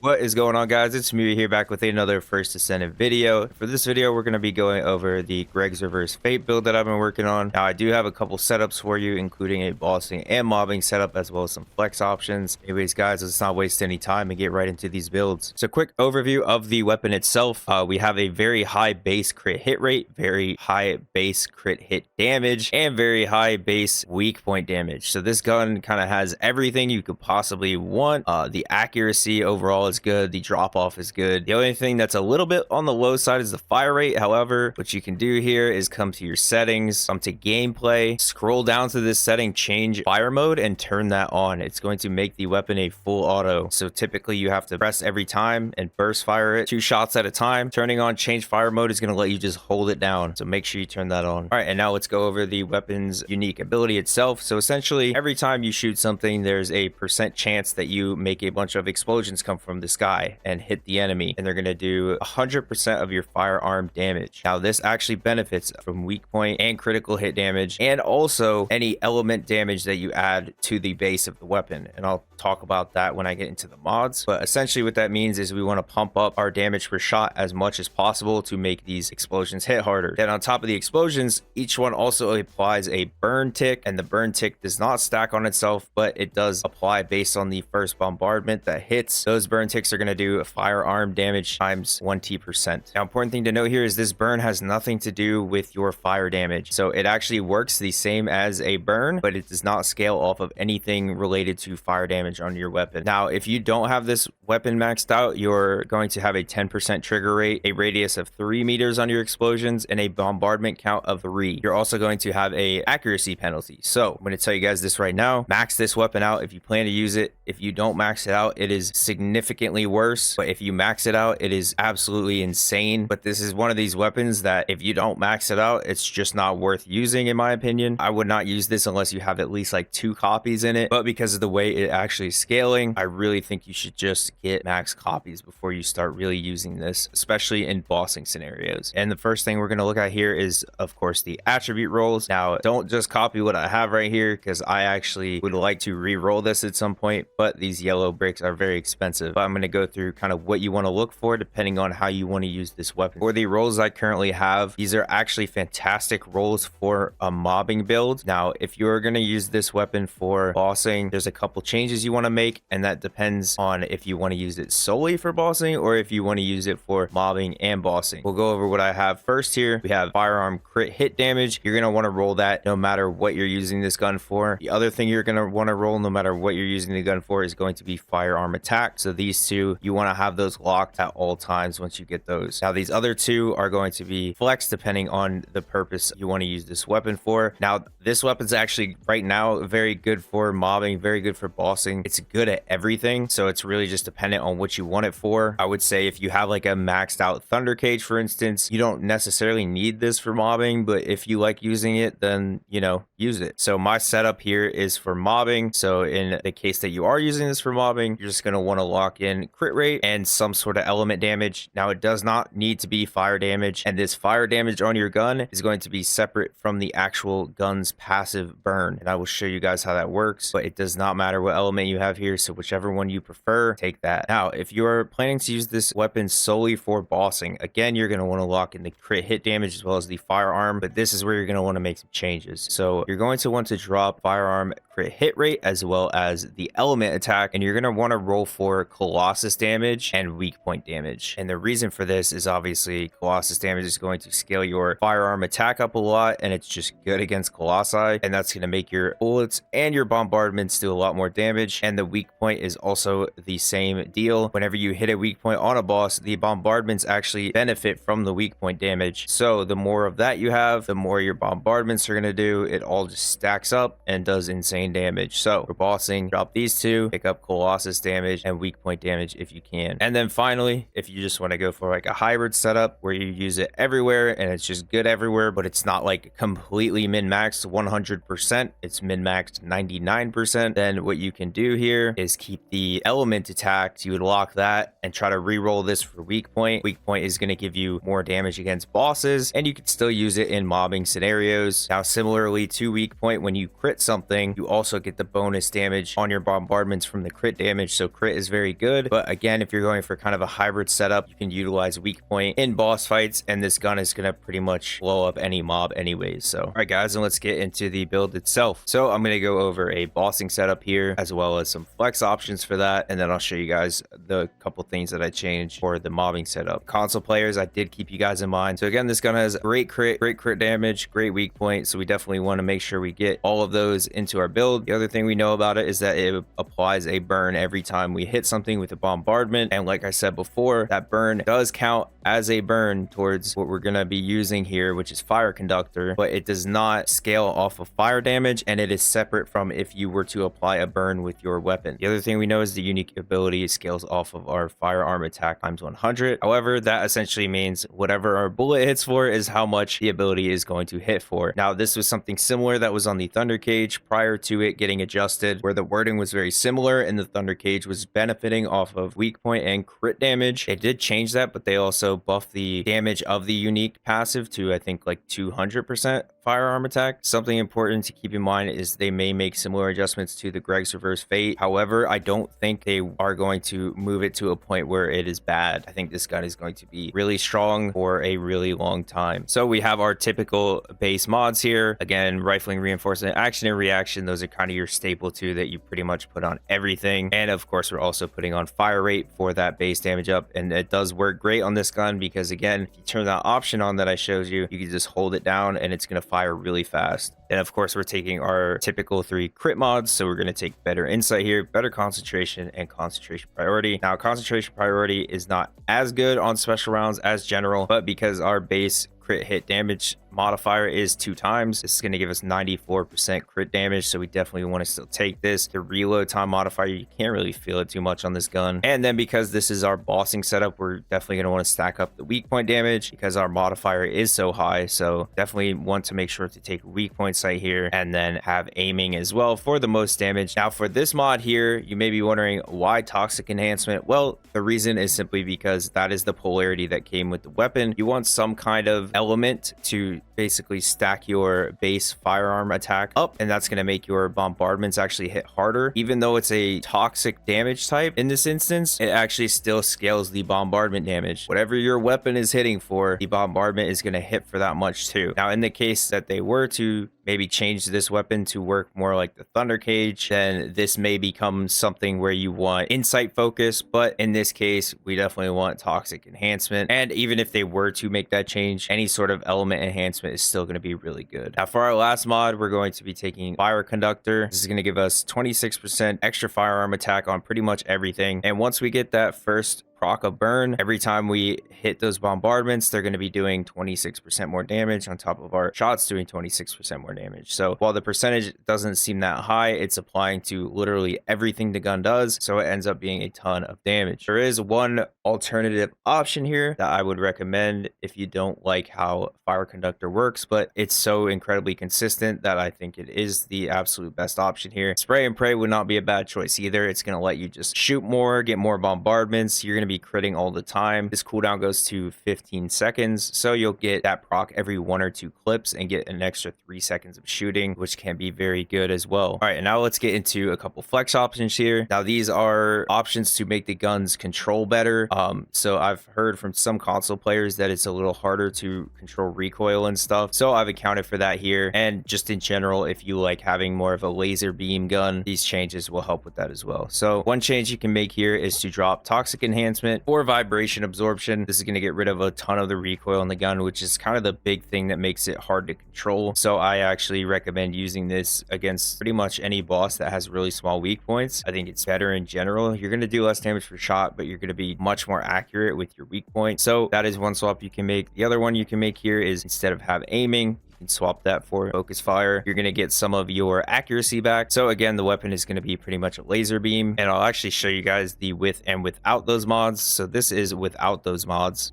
What is going on, guys? It's Meui here, back with another First Descendant video. For this video, we're going to be going over the Greg's Reverse Fate build that I've been working on. Now, I do have a couple setups for you, including a bossing and mobbing setup, as well as some flex options. Anyways, guys, let's not waste any time and get right into these builds. So, quick overview of the weapon itself. We have a very high base crit hit rate, very high base crit hit damage, and very high base weak point damage. So, this gun kind of has everything you could possibly want. The accuracy overall is good. The drop off is good. The only thing that's a little bit on the low side is the fire rate. However, what you can do here is come to your settings, come to gameplay, scroll down to this setting, change fire mode, and turn that on. It's going to make the weapon a full auto. So typically you have to press every time and burst fire it 2 shots at a time. Turning on change fire mode is going to let you just hold it down. So make sure you turn that on. All right, and now let's go over the weapon's unique ability itself. So essentially every time you shoot something, there's a % chance that you make a bunch of explosions come from the sky and hit the enemy, and they're going to do 100% of your firearm damage. Now, this actually benefits from weak point and critical hit damage, and also any element damage that you add to the base of the weapon, and I'll talk about that when I get into the mods. But essentially what that means is we want to pump up our damage per shot as much as possible to make these explosions hit harder. Then on top of the explosions, each one also applies a burn tick, and the burn tick does not stack on itself, but it does apply based on the first bombardment that hits. Those burn ticks are going to do a firearm damage times 1t%. Now, important thing to note here is this burn has nothing to do with your fire damage. So it actually works the same as a burn, but it does not scale off of anything related to fire damage on your weapon. Now, if you don't have this weapon maxed out, you're going to have a 10% trigger rate, a radius of 3 meters on your explosions, and a bombardment count of 3. You're also going to have a accuracy penalty. So I'm going to tell you guys this right now. Max this weapon out if you plan to use it. If you don't max it out, it is significantly worse. But if you max it out, it is absolutely insane. But this is one of these weapons that if you don't max it out, it's just not worth using, in my opinion. I would not use this unless you have at least like 2 copies in it. But because of the way it actually is scaling, I really think you should just get max copies before you start really using this, especially in bossing scenarios. And the first thing we're going to look at here is, of course, the attribute rolls. Now, don't just copy what I have right here, because I actually would like to re-roll this at some point, but these yellow bricks are very expensive. But I'm going to go through kind of what you want to look for depending on how you want to use this weapon. For the rolls I currently have, these are actually fantastic rolls for a mobbing build. Now, if you're going to use this weapon for bossing, there's a couple changes you want to make, and that depends on if you want to use it solely for bossing or if you want to use it for mobbing and bossing. We'll go over what I have first here. We have firearm crit hit damage. You're going to want to roll that no matter what you're using this gun for. The other thing you're going to want to roll no matter what you're using the gun for is going to be firearm attack. So these two, you want to have those locked at all times once you get those. Now, these other two are going to be flex depending on the purpose you want to use this weapon for. Now, this weapon's actually right now very good for mobbing, very good for bossing. It's good at everything, so it's really just dependent on what you want it for. I would say if you have like a maxed out thunder cage, for instance, you don't necessarily need this for mobbing, but if you like using it, then, you know, use it. So my setup here is for mobbing. So in the case that you are using this for mobbing, you're just going to want to lock in crit rate and some sort of element damage. Now, it does not need to be fire damage, and this fire damage on your gun is going to be separate from the actual gun's passive burn, and I will show you guys how that works. But it does not matter what element you have here, so whichever one you prefer, take that. Now, if you're planning to use this weapon solely for bossing, again, you're going to want to lock in the crit hit damage as well as the firearm, but this is where you're going to want to make some changes. So you're going to want to drop firearm crit hit rate as well as the element attack, and you're going to want to roll for Colossus damage and weak point damage. And the reason for this is obviously Colossus damage is going to scale your firearm attack up a lot, and it's just good against Colossi, and that's going to make your bullets and your bombardments do a lot more damage. And the weak point is also the same deal. Whenever you hit a weak point on a boss, the bombardments actually benefit from the weak point damage. So the more of that you have, the more your bombardments are going to do. It all just stacks up and does insane damage. So for bossing, drop these two, pick up Colossus damage and weak point damage if you can. And then finally, if you just want to go for like a hybrid setup where you use it everywhere and it's just good everywhere, but it's not like completely min-maxed 100%, it's min-maxed 99%, then what you can do here is keep the element attack. You would lock that and try to re-roll this for weak point. Weak point is going to give you more damage against bosses, and you can still use it in mobbing scenarios. Now, similarly to weak point, when you crit something, you also get the bonus damage on your bombardments from the crit damage. So crit is very good, good. But again, if you're going for kind of a hybrid setup, you can utilize weak point in boss fights, and this gun is going to pretty much blow up any mob anyways. So all right guys, and let's get into the build itself. So I'm going to go over a bossing setup here, as well as some flex options for that, and then I'll show you guys the couple things that I changed for the mobbing setup. Console players, I did keep you guys in mind. So again, this gun has great crit damage, great weak point, so we definitely want to make sure we get all of those into our build. The other thing we know about it is that it applies a burn every time we hit something with a bombardment, and like I said before, that burn does count as a burn towards what we're going to be using here, which is fire conductor, but it does not scale off of fire damage, and it is separate from if you were to apply a burn with your weapon. The other thing we know is the unique ability scales off of our firearm attack times 100. However, that essentially means whatever our bullet hits for is how much the ability is going to hit for. Now, this was something similar that was on the Thunder Cage prior to it getting adjusted, where the wording was very similar, and the Thunder Cage was benefiting off of weak point and crit damage. They did change that, but they also buffed the damage of the unique passive to, I think, like 200% firearm attack. Something important to keep in mind is they may make similar adjustments to the Greg's Reverse Fate. However, I don't think they are going to move it to a point where it is bad. I think this gun is going to be really strong for a really long time. So we have our typical base mods here. Again, rifling, reinforcement, action, and reaction. Those are kind of your staple two that you pretty much put on everything. And of course, we're also putting on fire rate for that base damage up. And it does work great on this gun because, again, if you turn that option on that I showed you, you can just hold it down and it's going to fire really fast. And of course, we're taking our typical 3 crit mods. So we're going to take better insight here, better concentration, and concentration priority. Now, concentration priority is not as good on special rounds as general, but because our base crit hit damage modifier is 2 times, this is going to give us 94% crit damage, so we definitely want to still take this. The reload time modifier, you can't really feel it too much on this gun. And then because this is our bossing setup, we're definitely going to want to stack up the weak point damage because our modifier is so high. So definitely want to make sure to take weak point sight here and then have aiming as well for the most damage. Now for this mod here, you may be wondering why toxic enhancement. Well, the reason is simply because that is the polarity that came with the weapon. You want some kind of element to basically stack your base firearm attack up, and that's going to make your bombardments actually hit harder. Even though it's a toxic damage type in this instance, it actually still scales the bombardment damage. Whatever your weapon is hitting for, the bombardment is going to hit for that much too. Now in the case that they were to maybe change this weapon to work more like the Thunder Cage, then this may become something where you want insight focus, but in this case we definitely want toxic enhancement. And even if they were to make that change, any sort of element enhancement is still going to be really good. Now for our last mod, we're going to be taking fire conductor. This is going to give us 26% extra firearm attack on pretty much everything, and once we get that first proc of burn, every time we hit those bombardments, they're going to be doing 26% more damage on top of our shots doing 26% more damage. So while the percentage doesn't seem that high, it's applying to literally everything the gun does, so it ends up being a ton of damage. There is one alternative option here that I would recommend if you don't like how fire conductor works, but it's so incredibly consistent that I think it is the absolute best option here. Spray and pray would not be a bad choice either. It's going to let you just shoot more, get more bombardments. You're going to be critting all the time. This cooldown goes to 15 seconds, so you'll get that proc every 1 or 2 clips and get an extra 3 seconds of shooting, which can be very good as well. All right, and now let's get into a couple flex options here. Now these are options to make the guns control better. So I've heard from some console players that it's a little harder to control recoil and stuff, so I've accounted for that here. And just in general, if you like having more of a laser beam gun, these changes will help with that as well. So one change you can make here is to drop toxic enhancement or vibration absorption. This is going to get rid of a ton of the recoil on the gun, which is kind of the big thing that makes it hard to control. So I actually recommend using this against pretty much any boss that has really small weak points. I think it's better in general. You're going to do less damage per shot, but you're going to be much more accurate with your weak point. So that is one swap you can make. The other one you can make here is instead of have aiming, you can swap that for focus fire. You're going to get some of your accuracy back. So again, the weapon is going to be pretty much a laser beam, and I'll actually show you guys the with and without those mods. So this is without those mods.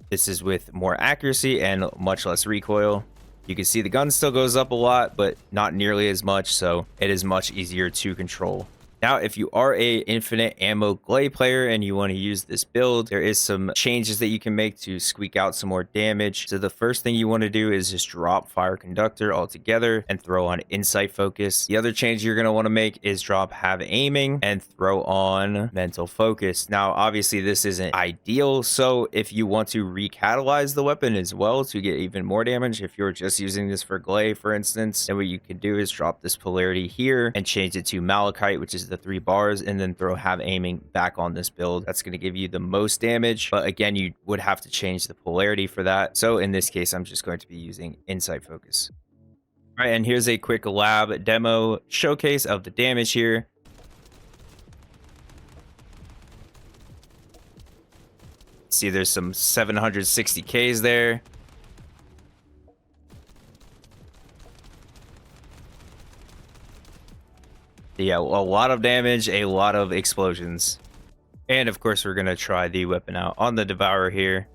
This is with more accuracy and much less recoil. You can see the gun still goes up a lot, but not nearly as much, so it is much easier to control. Now, if you are a infinite ammo Gley player and you want to use this build, there is some changes that you can make to squeak out some more damage. So the first thing you want to do is just drop Fire Conductor altogether and throw on Insight Focus. The other change you're going to want to make is drop Have Aiming and throw on Mental Focus. Now, obviously this isn't ideal, so if you want to recatalyze the weapon as well to get even more damage, if you're just using this for Gley, for instance, then what you can do is drop this polarity here and change it to Malachite, which is the 3 bars, and then throw Have Aiming back on this build. That's going to give you the most damage, but again, you would have to change the polarity for that. So in this case, I'm just going to be using Insight Focus. All right, and here's a quick lab demo showcase of the damage here. See, there's some 760Ks there. Yeah, a lot of damage, a lot of explosions. And of course, we're going to try the weapon out on the Devourer here.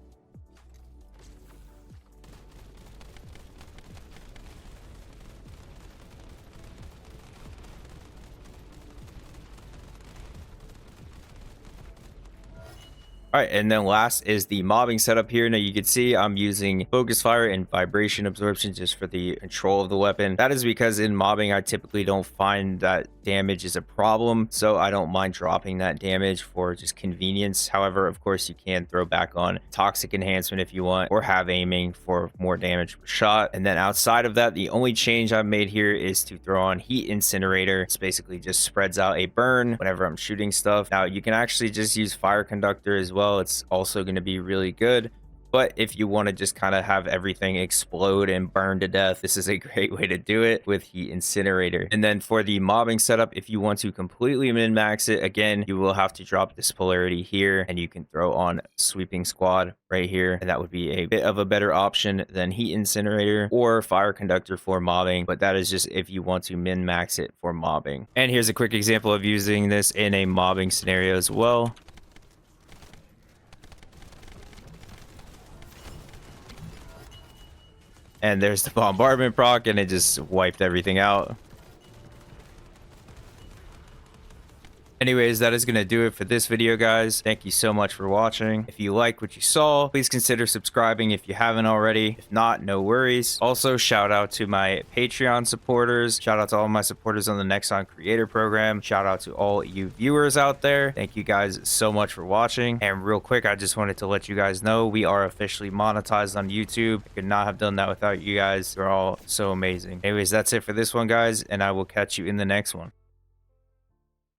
All right, and then last is the mobbing setup here. Now you can see I'm using focus fire and vibration absorption just for the control of the weapon. That is because in mobbing, I typically don't find that damage is a problem, so I don't mind dropping that damage for just convenience. However, of course, you can throw back on toxic enhancement if you want, or have aiming for more damage per shot. And then outside of that, the only change I've made here is to throw on heat incinerator. It's basically just spreads out a burn whenever I'm shooting stuff. Now you can actually just use fire conductor as well. It's also going to be really good, but if you want to just kind of have everything explode and burn to death, this is a great way to do it with heat incinerator. And then for the mobbing setup, if you want to completely min-max it, again, you will have to drop this polarity here, and you can throw on sweeping squad right here, and that would be a bit of a better option than heat incinerator or fire conductor for mobbing, but that is just if you want to min-max it for mobbing. And here's a quick example of using this in a mobbing scenario as well. And there's the bombardment proc, and it just wiped everything out. Anyways, that is going to do it for this video, guys. Thank you so much for watching. If you like what you saw, please consider subscribing if you haven't already. If not, no worries. Also, shout out to my Patreon supporters. Shout out to all my supporters on the Nexon Creator Program. Shout out to all you viewers out there. Thank you guys so much for watching. And real quick, I just wanted to let you guys know we are officially monetized on YouTube. I could not have done that without you guys. You're all so amazing. Anyways, that's it for this one, guys, and I will catch you in the next one.